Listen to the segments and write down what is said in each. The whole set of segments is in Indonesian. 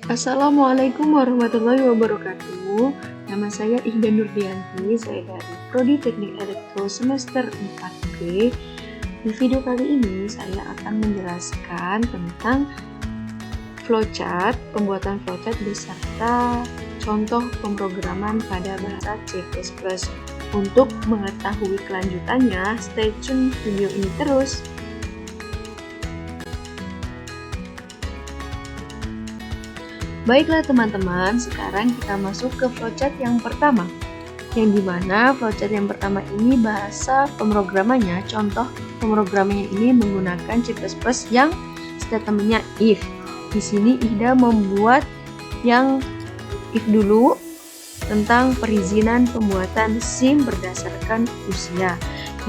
Assalamualaikum warahmatullahi wabarakatuh. Nama saya Ihda Nurdianti, saya dari Prodi Teknik Elektro semester 4B. Di video kali ini saya akan menjelaskan tentang flowchart, pembuatan flowchart beserta contoh pemrograman pada bahasa C++. Untuk mengetahui kelanjutannya, stay tune video ini terus. Baiklah teman-teman, sekarang kita masuk ke flowchart yang pertama. Yang dimana flowchart yang pertama ini bahasa pemrogramannya, contoh pemrogramannya ini menggunakan C++ yang statementnya if. Di sini Ihda membuat yang if dulu tentang perizinan pembuatan SIM berdasarkan usia.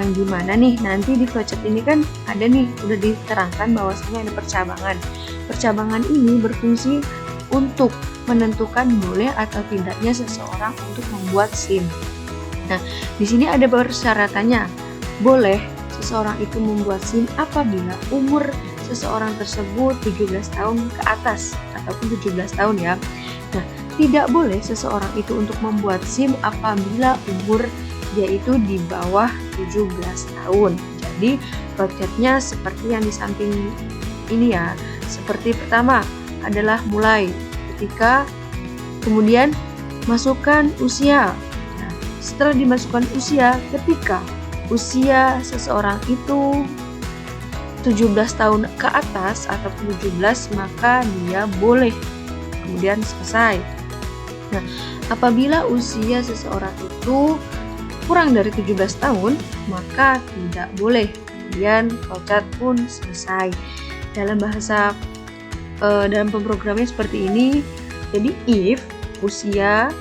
Yang dimana nih nanti di flowchart ini kan ada nih udah diterangkan bahwasanya ada percabangan. Percabangan ini berfungsi untuk menentukan boleh atau tidaknya seseorang untuk membuat SIM. Nah, di sini ada persyaratannya. Boleh seseorang itu membuat SIM apabila umur seseorang tersebut 17 tahun ke atas ataupun 17 tahun ya. Nah, tidak boleh seseorang itu untuk membuat SIM apabila umur dia itu di bawah 17 tahun. Jadi, flowchartnya seperti yang di samping ini ya. Seperti pertama adalah mulai ketika kemudian masukkan usia. Nah, setelah dimasukkan usia, ketika usia seseorang itu 17 tahun ke atas ataupun 17, maka dia boleh. Kemudian selesai. Nah, apabila usia seseorang itu kurang dari 17 tahun, maka tidak boleh. Kemudian flowchart pun selesai. Dalam bahasa dalam pemrogramannya seperti ini. Jadi if usia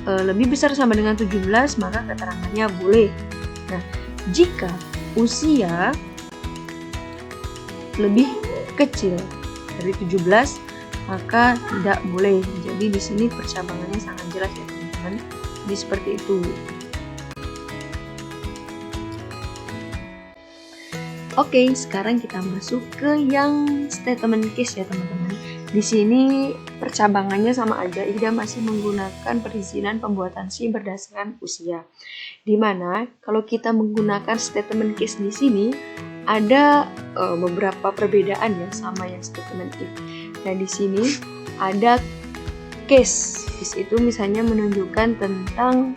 lebih besar sama dengan 17, maka keterangannya boleh. Nah, jika usia lebih kecil dari 17, maka tidak boleh. Jadi di sini percabangannya sangat jelas ya teman-teman. Jadi seperti itu. Oke, sekarang kita masuk ke yang statement case ya teman-teman. Di sini percabangannya sama aja, Ihda masih menggunakan perizinan pembuatan SIM berdasarkan usia. Dimana kalau kita menggunakan statement case di sini ada beberapa perbedaan ya sama yang statement if. Nah di sini ada case. Case itu misalnya menunjukkan tentang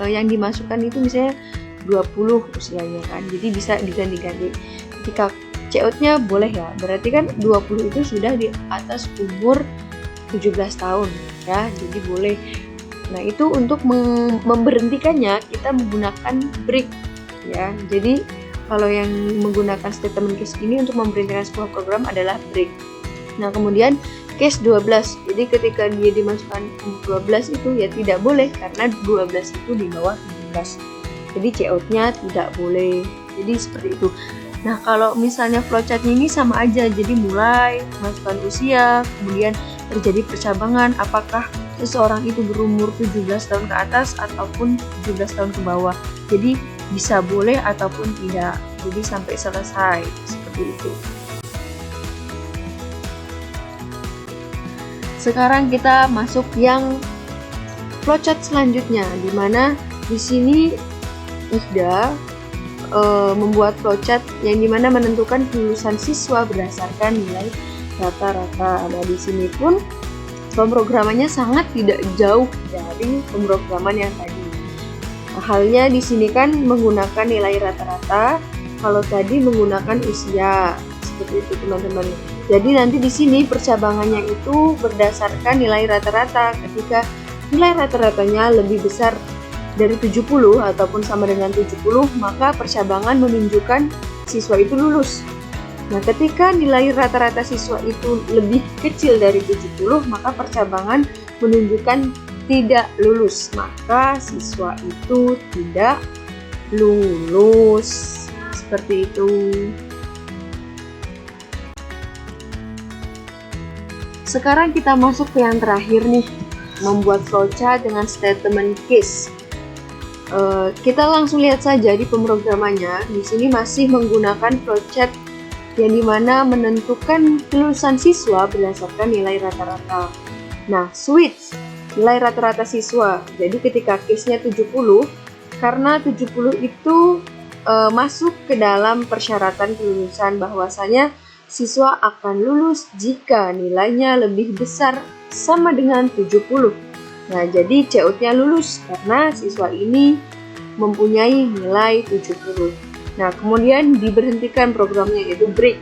yang dimasukkan itu misalnya 20 usianya kan, jadi bisa diganti-ganti. Ketika COD-nya boleh ya, berarti kan 20 itu sudah di atas umur 17 tahun ya, jadi boleh. Nah itu untuk memberhentikannya kita menggunakan break ya. Jadi kalau yang menggunakan statement case ini untuk memberhentikan sebuah program adalah break. Nah kemudian case 12, jadi ketika dia dimasukkan umur 12 itu ya tidak boleh karena 12 itu di bawah 17. Jadi COD-nya tidak boleh. Jadi seperti itu. Nah, kalau misalnya flowchart-nya ini sama aja. Jadi mulai masukkan usia, kemudian terjadi percabangan apakah seseorang itu berumur 17 tahun ke atas ataupun 17 tahun ke bawah. Jadi bisa boleh ataupun tidak. Jadi sampai selesai seperti itu. Sekarang kita masuk yang flowchart selanjutnya, di mana di sini Ihda membuat flowchart yang dimana menentukan kelulusan siswa berdasarkan nilai rata-rata. Nah di sini pun pemrogramannya sangat tidak jauh dari pemrograman yang tadi. Halnya di sini kan menggunakan nilai rata-rata, kalau tadi menggunakan usia seperti itu teman-teman. Jadi nanti di sini percabangannya itu berdasarkan nilai rata-rata. Ketika nilai rata-ratanya lebih besar dari 70 ataupun sama dengan 70, maka percabangan menunjukkan siswa itu lulus. Nah, ketika nilai rata-rata siswa itu lebih kecil dari 70, maka percabangan menunjukkan tidak lulus. Maka siswa itu tidak lulus. Seperti itu. Sekarang kita masuk ke yang terakhir nih, membuat flowchart dengan statement case. Kita langsung lihat saja di pemrogramannya. Di sini masih menggunakan flowchart yang dimana menentukan kelulusan siswa berdasarkan nilai rata-rata. Nah, switch nilai rata-rata siswa. Jadi ketika case-nya 70, karena 70 itu masuk ke dalam persyaratan kelulusan, bahwasanya siswa akan lulus jika nilainya lebih besar sama dengan 70. Nah, jadi COT-nya lulus karena siswa ini mempunyai nilai 70. Nah, kemudian diberhentikan programnya, yaitu break.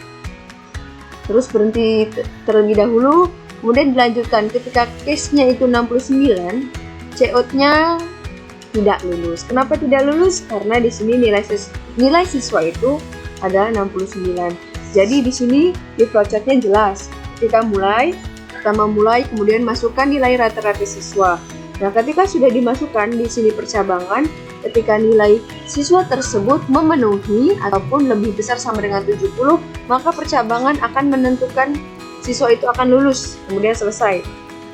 Terus berhenti terlebih dahulu, kemudian dilanjutkan ketika case-nya itu 69, COT-nya tidak lulus. Kenapa tidak lulus? Karena di sini nilai siswa itu adalah 69. Jadi di sini di flowchart-nya jelas. Ketika pertama mulai, kemudian masukkan nilai rata-rata siswa. Nah, ketika sudah dimasukkan di sini percabangan, ketika nilai siswa tersebut memenuhi ataupun lebih besar sama dengan 70, maka percabangan akan menentukan siswa itu akan lulus, kemudian selesai.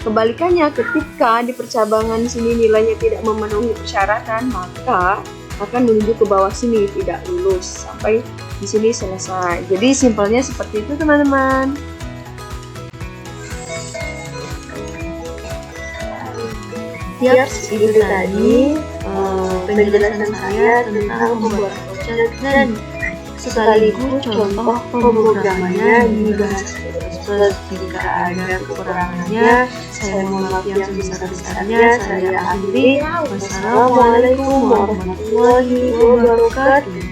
Kebalikannya, ketika di percabangan sini nilainya tidak memenuhi persyaratan, maka akan menuju ke bawah sini, tidak lulus, sampai di sini selesai. Jadi simpelnya seperti itu, teman-teman. Itu tadi penjelasan saya tentang membuat flowchart dan sekaligus contoh pemrogramannya di bahasa plus. Jika ada kekurangannya, saya mohon maaf yang sebesar-besarnya. Saya akhiri. Wassalamualaikum warahmatullahi wabarakatuh.